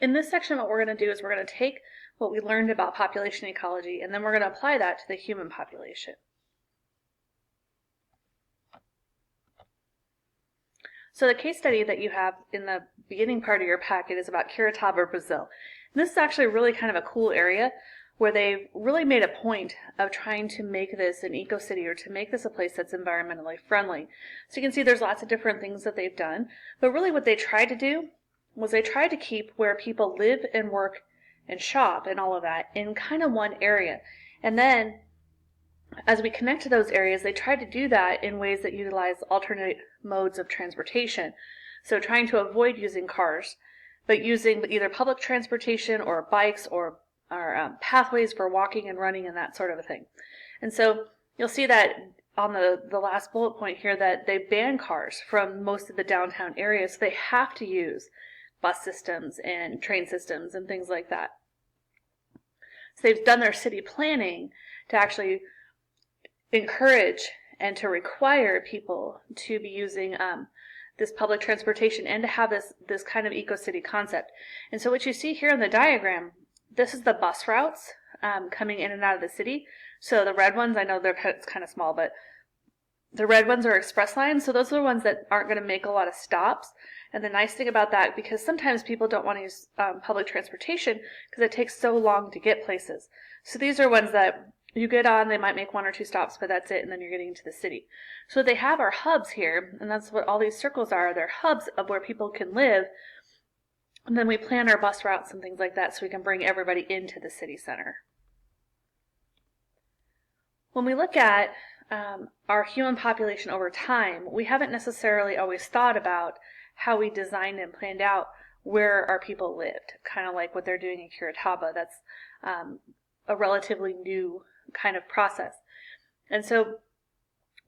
In this section, what we're going to do is we're going to take what we learned about population ecology, and then we're going to apply that to the human population. So the case study that you have in the beginning part of your packet is about Curitiba, Brazil. And this is actually really kind of a cool area where they've really made a point of trying to make this an eco-city, or to make this a place that's environmentally friendly. So you can see there's lots of different things that they've done, but really what they tried to do was they tried to keep where people live and work and shop and all of that in kind of one area. And then as we connect to those areas, they tried to do that in ways that utilize alternate modes of transportation. So trying to avoid using cars, but using either public transportation or bikes or pathways for walking and running and that sort of a thing. And so you'll see that on the last bullet point here that they ban cars from most of the downtown areas. So they have to use bus systems and train systems and things like that. So they've done their city planning to actually encourage and to require people to be using this public transportation and to have this kind of eco-city concept. And so what you see here in the diagram, this is the bus routes coming in and out of the city. So the red ones, I know it's kind of small, but the red ones are express lines. So those are the ones that aren't going to make a lot of stops. And the nice thing about that, because sometimes people don't want to use public transportation because it takes so long to get places. So these are ones that you get on, they might make 1 or 2 stops, but that's it, and then you're getting into the city. So what they have are hubs here, and that's what all these circles are. They're hubs of where people can live. And then we plan our bus routes and things like that so we can bring everybody into the city center. When we look at our human population over time, we haven't necessarily always thought about how we designed and planned out where our people lived, kind of like what they're doing in Curitiba. That's a relatively new kind of process. And so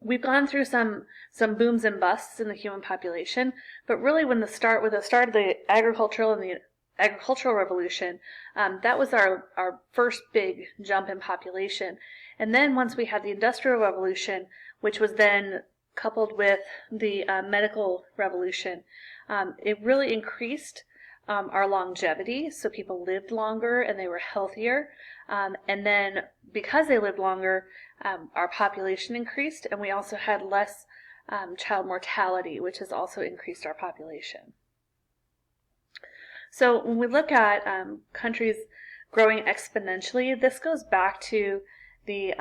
we've gone through some booms and busts in the human population, but really with the start of the agricultural revolution, that was our first big jump in population. And then once we had the industrial revolution, which was then coupled with the medical revolution, it really increased our longevity. So people lived longer and they were healthier. And then because they lived longer, our population increased, and we also had less child mortality, which has also increased our population. So when we look at countries growing exponentially, this goes back to the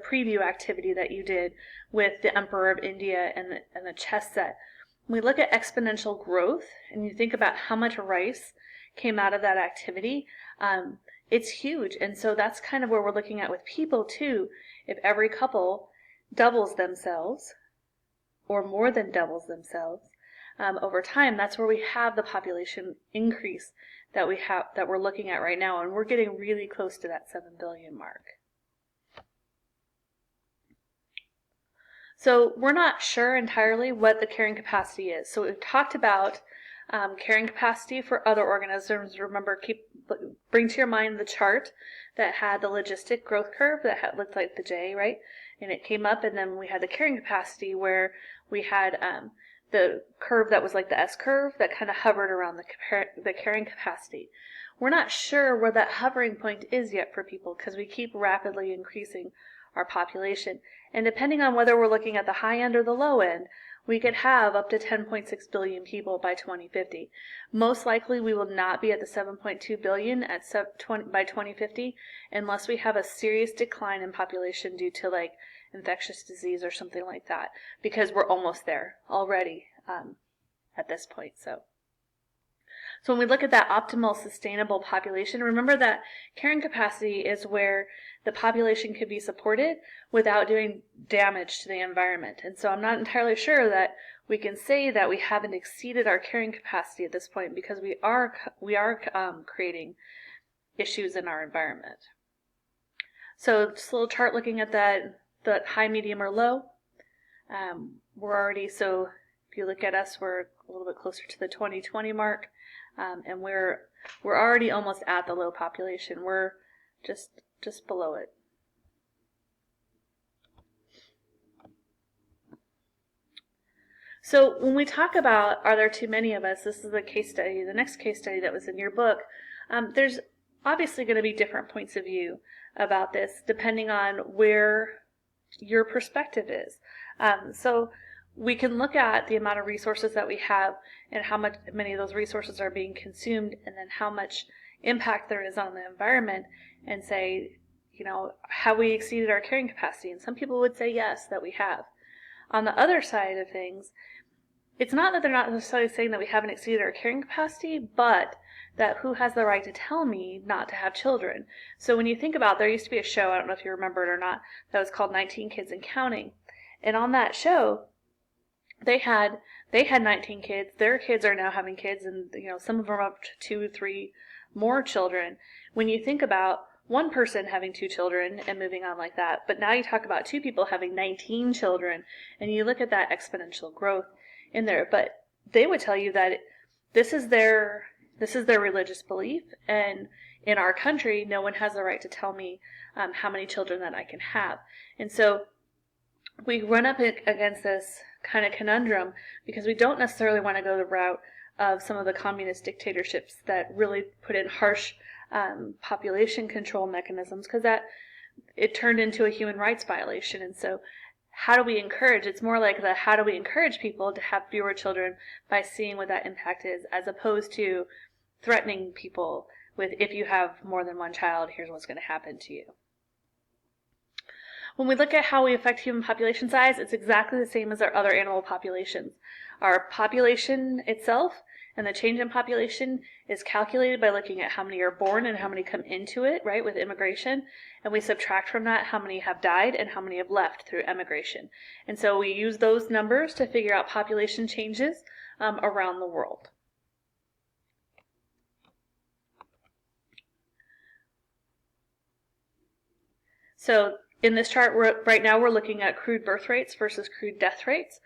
preview activity that you did with the Emperor of India and the chess set. When we look at exponential growth, and you think about how much rice came out of that activity, it's huge. And so that's kind of where we're looking at with people too. If every couple doubles themselves, or more than doubles themselves, over time, that's where we have the population increase that we're looking at right now, and we're getting really close to that 7 billion mark. So we're not sure entirely what the carrying capacity is. So we've talked about carrying capacity for other organisms. Remember, bring to your mind the chart that had the logistic growth curve that looked like the J, right? And it came up, and then we had the carrying capacity where we had the curve that was like the S curve that kind of hovered around the carrying capacity. We're not sure where that hovering point is yet for people because we keep rapidly increasing our population. And depending on whether we're looking at the high end or the low end, we could have up to 10.6 billion people by 2050. Most likely we will not be at the 7.2 billion by 2050 unless we have a serious decline in population due to like infectious disease or something like that, because we're almost there already at this point. So when we look at that optimal sustainable population, remember that carrying capacity is where the population could be supported without doing damage to the environment. And so I'm not entirely sure that we can say that we haven't exceeded our carrying capacity at this point, because we are creating issues in our environment. So just a little chart looking at that high, medium, or low. We're already, so if you look at us, we're a little bit closer to the 2020 mark. And we're already almost at the low population. We're just below it. So when we talk about are there too many of us, this is the case study, the next case study that was in your book. There's obviously going to be different points of view about this depending on where your perspective is. So we can look at the amount of resources that we have and how many of those resources are being consumed, and then how much impact there is on the environment, and say, have we exceeded our carrying capacity? And some people would say yes, that we have. On the other side of things, it's not that they're not necessarily saying that we haven't exceeded our carrying capacity, but that who has the right to tell me not to have children? So when you think about, there used to be a show, I don't know if you remember it or not, that was called 19 Kids and Counting. And on that show, they had 19 kids. Their kids are now having kids, and some of them are up to 2, 3 more children. When you think about one person having 2 children and moving on like that, but now you talk about 2 people having 19 children, and you look at that exponential growth in there. But they would tell you that this is their religious belief, and in our country, no one has the right to tell me how many children that I can have. And so we run up against this kind of conundrum because we don't necessarily want to go the route of some of the communist dictatorships that really put in harsh population control mechanisms, because that it turned into a human rights violation. And so how do we encourage? It's more like how do we encourage people to have fewer children by seeing what that impact is, as opposed to threatening people with, if you have more than one child, here's what's going to happen to you. When we look at how we affect human population size, it's exactly the same as our other animal populations. Our population itself and the change in population is calculated by looking at how many are born and how many come into it, right, with immigration. And we subtract from that how many have died and how many have left through emigration. And so we use those numbers to figure out population changes around the world. So in this chart, right now we're looking at crude birth rates versus crude death rates,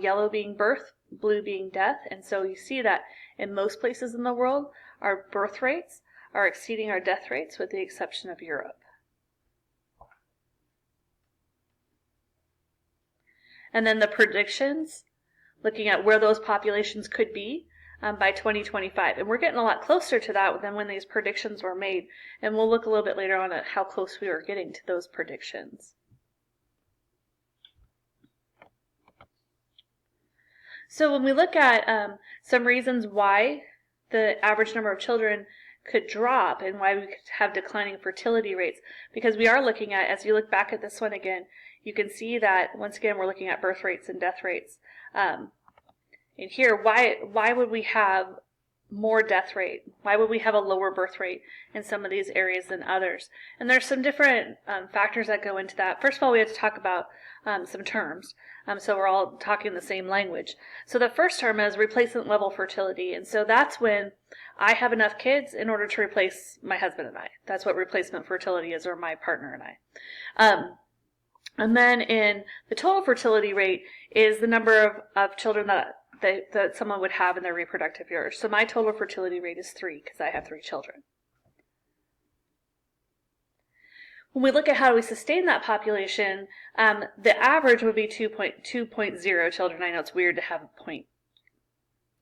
yellow being birth, blue being death. And so you see that in most places in the world, our birth rates are exceeding our death rates, with the exception of Europe. And then the predictions, looking at where those populations could be by 2025. And we're getting a lot closer to that than when these predictions were made. And we'll look a little bit later on at how close we were getting to those predictions. So when we look at some reasons why the average number of children could drop and why we could have declining fertility rates, because we are looking at, as you look back at this one again, you can see that once again we're looking at birth rates and death rates. And here, why would we have more death rate? Why would we have a lower birth rate in some of these areas than others? And there's some different factors that go into that. First of all, we have to talk about some terms. So we're all talking the same language. So the first term is replacement level fertility. And so that's when I have enough kids in order to replace my husband and I. That's what replacement fertility is, or my partner and I. And then in the total fertility rate is the number of children that someone would have in their reproductive years. So my total fertility rate is 3 because I have 3 children. When we look at how we sustain that population, the average would be 2.0 children. I know it's weird to have a point,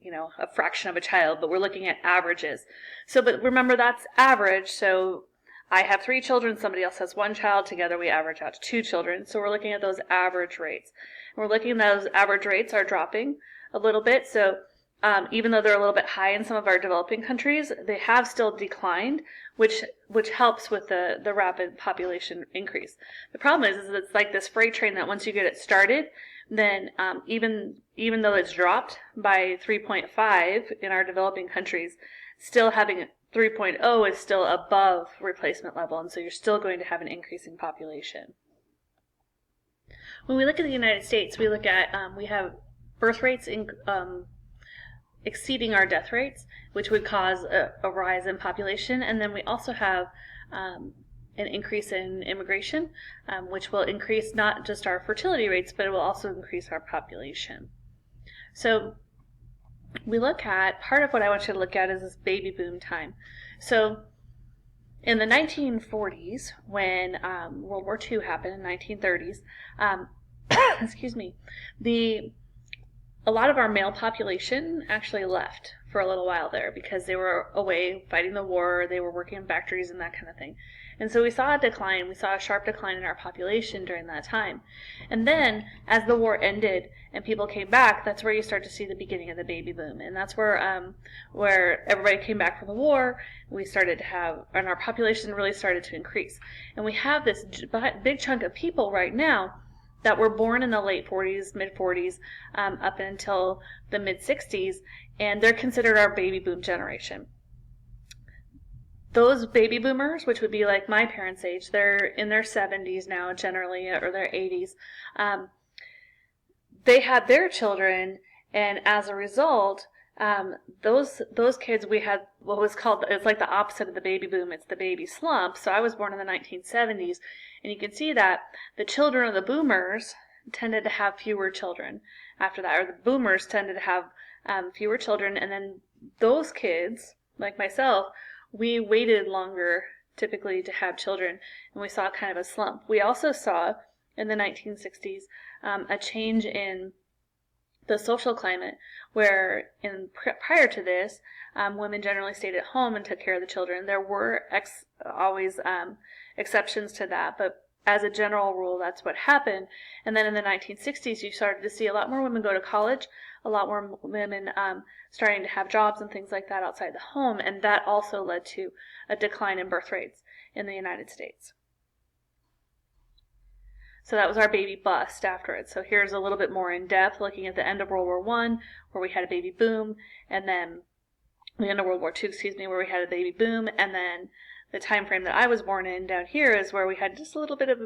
a fraction of a child, but we're looking at averages. So, but remember, that's average. So I have 3 children, somebody else has 1 child, together we average out to 2 children. So we're looking at those average rates. And we're looking at those average rates are dropping a little bit. So even though they're a little bit high in some of our developing countries, they have still declined, which helps with the rapid population increase. The problem is it's like this freight train that once you get it started, then even though it's dropped by 3.5 in our developing countries, still having 3.0 is still above replacement level, and so you're still going to have an increasing population. When we look at the United States, we look at we have birth rates exceeding our death rates, which would cause a rise in population. And then we also have an increase in immigration, which will increase not just our fertility rates, but it will also increase our population. So we look at, part of what I want you to look at is this baby boom time. So in the 1940s, when World War II happened in the 1930s, excuse me, the a lot of our male population actually left for a little while there because they were away fighting the war, they were working in factories and that kind of thing. And so we saw a decline, we saw a sharp decline in our population during that time. And then, as the war ended and people came back, that's where you start to see the beginning of the baby boom. And that's where everybody came back from the war, we started to have, and our population really started to increase. And we have this big chunk of people right now that were born in the late 40s, mid 40s, up until the mid 60s, and they're considered our baby boom generation. Those baby boomers, which would be like my parents' age, they're in their 70s now generally, or their 80s, they had their children, and as a result, those kids, we had what was called, it's like the opposite of the baby boom, it's the baby slump. So I was born in the 1970s, and you can see that the children of the boomers tended to have fewer children after that, or the boomers tended to have fewer children, and then those kids, like myself, we waited longer typically to have children, and we saw kind of a slump. We also saw in the 1960s a change in the social climate, where prior to this, women generally stayed at home and took care of the children. There were always exceptions to that, but as a general rule, that's what happened. And then in the 1960s, you started to see a lot more women go to college, a lot more women starting to have jobs and things like that outside the home, and that also led to a decline in birth rates in the United States. So that was our baby bust after it. So here's a little bit more in depth, looking at the end of World War I, where we had a baby boom, and then the end of World War II, where we had a baby boom, and then the time frame that I was born in down here is where we had just a little bit of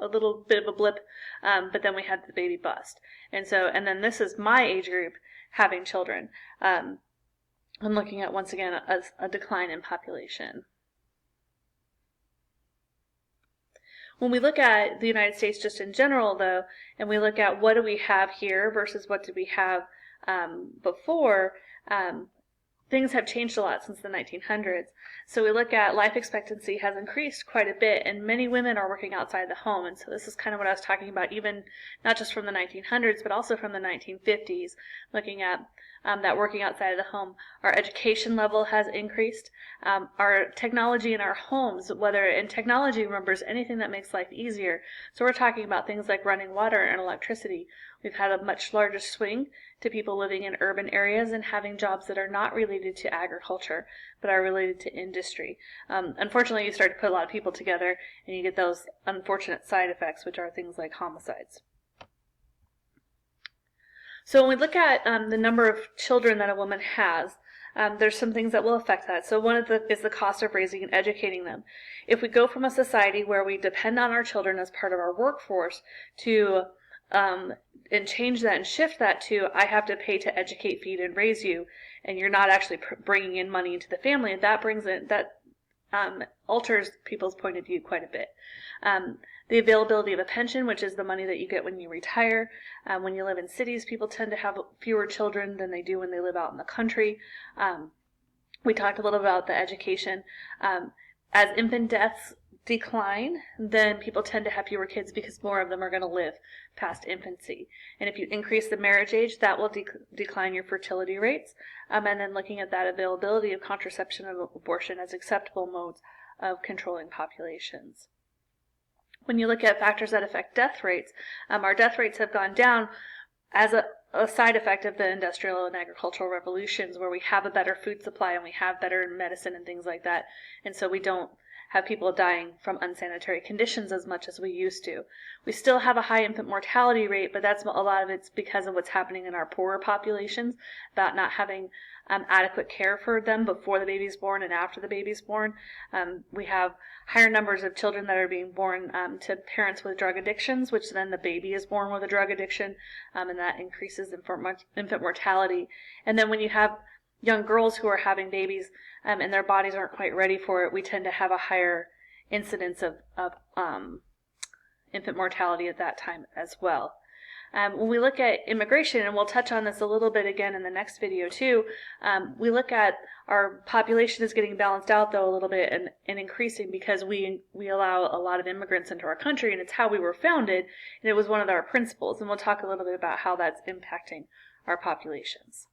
a blip, but then we had the baby bust. And then this is my age group having children. I'm looking at, once again, a decline in population. When we look at the United States just in general, though, and we look at what do we have here versus what did we have before, things have changed a lot since the 1900s. So we look at life expectancy has increased quite a bit, and many women are working outside the home. And so this is kind of what I was talking about, even not just from the 1900s, but also from the 1950s, looking at that working outside of the home. Our education level has increased. Our technology in our homes, whether in technology, remembers anything that makes life easier. So we're talking about things like running water and electricity. We've had a much larger swing to people living in urban areas and having jobs that are not related to agriculture, but are related to industry. Unfortunately, you start to put a lot of people together, and you get those unfortunate side effects, which are things like homicides. So when we look at the number of children that a woman has, there's some things that will affect that. So one of is the cost of raising and educating them. If we go from a society where we depend on our children as part of our workforce to and change that and shift that to, I have to pay to educate, feed, and raise you, and you're not actually bringing in money into the family, that alters people's point of view quite a bit. The availability of a pension, which is the money that you get when you retire. When you live in cities, people tend to have fewer children than they do when they live out in the country. We talked a little about the education. As infant deaths decline, then people tend to have fewer kids because more of them are going to live past infancy. And if you increase the marriage age, that will decline your fertility rates. And then looking at that availability of contraception and abortion as acceptable modes of controlling populations. When you look at factors that affect death rates, our death rates have gone down as a side effect of the industrial and agricultural revolutions, where we have a better food supply and we have better medicine and things like that. And so we don't have people dying from unsanitary conditions as much as we used to. We still have a high infant mortality rate, but that's a lot of it's because of what's happening in our poorer populations, about not having adequate care for them before the baby's born and after the baby's born. We have higher numbers of children that are being born to parents with drug addictions, which then the baby is born with a drug addiction, and that increases infant mortality. And then when you have young girls who are having babies and their bodies aren't quite ready for it, we tend to have a higher incidence of infant mortality at that time as well. When we look at immigration, and we'll touch on this a little bit again in the next video too, we look at our population is getting balanced out though a little bit and increasing because we allow a lot of immigrants into our country, and it's how we were founded, and it was one of our principles, and we'll talk a little bit about how that's impacting our populations.